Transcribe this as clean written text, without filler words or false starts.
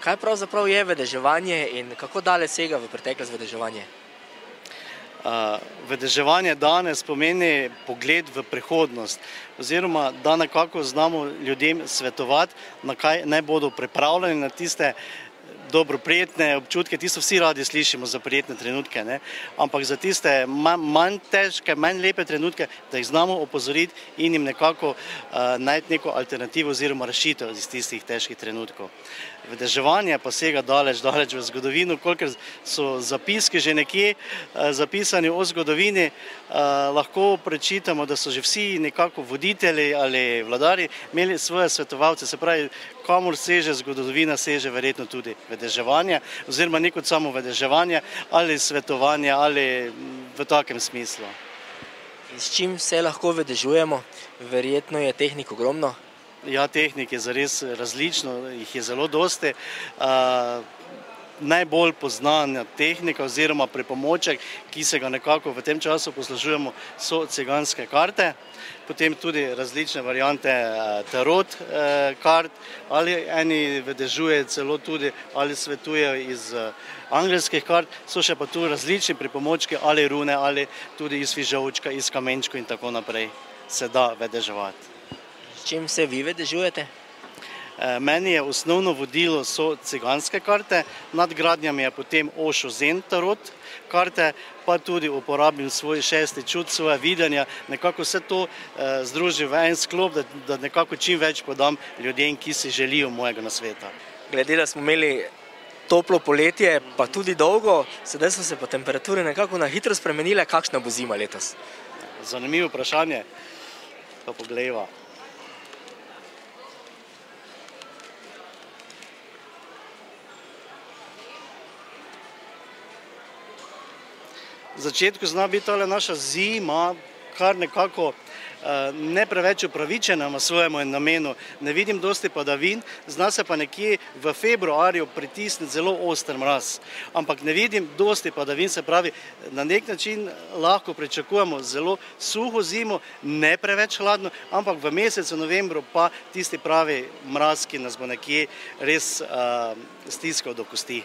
Kaj pravzaprav je vedeževanje in kako daleč sega v preteklost vedeževanje? Vedeževanje danes pomeni pogled v prihodnost, oziroma da nekako znamo ljudem svetovati, na kaj naj bodo pripravljeni, na tiste dobro prijetne občutke, tisto vsi radi slišimo za prijetne trenutke, ne? Ampak za tiste manj težke, manj lepe trenutke, da jih znamo opozoriti in jim nekako najti neko alternativo oziroma rešitev iz tistih težkih trenutkov. Vedeževanje pa sega daleč v zgodovino, kolikor so zapiski že nekje zapisani o zgodovini, lahko prečitamo, da so že vsi nekako voditelji ali vladarji imeli svoje svetovalce, se pravi, kamor seže zgodovina, seže verjetno tudi vedeževanje, oziroma ne kot samo vedeževanje ali svetovanje ali v takem smislu. In s čim vse lahko vedežujemo? Verjetno je tehnik ogromno. Ja, tehnik je zares različno, jih je zelo dosti. Najbolj poznana tehnika oziroma pripomoček, ki se ga nekako v tem času poslužujemo, so ciganske karte, potem tudi različne variante tarot kart, ali eni vedežuje celo tudi ali svetujejo iz angelskih kart, so še pa tu različni pripomočki ali rune ali tudi iz fižolčka, iz kamenčkov in tako naprej se da vedeževati. S čim se vi vedežujete? Meni je osnovno vodilo so ciganske karte, nad gradnjami je potem Osho Zen tarot karte, pa tudi uporabim svoj šesti čut, svoje videnja, nekako vse to združim v en sklop, da nekako čim več podam ljudem, ki si želijo mojega nasveta. Glede, da smo imeli toplo poletje, pa tudi dolgo, sedaj so se pa temperature nekako na hitro spremenile, kakšna bo zima letos? Zanimivo vprašanje, pa poglejva. V začetku zna biti tale naša zima kar nekako ne preveč upravičena na svojemu namenu. Ne vidim dosti padavin, zna se pa nekje v februarju pritisniti zelo oster mraz. Ampak ne vidim dosti padavin, se pravi, na nek način lahko pričakujemo zelo suho zimo, ne preveč hladno, ampak v mesecu novembru pa tisti pravi mraz, ki nas bo nekje res stiskal do kosti.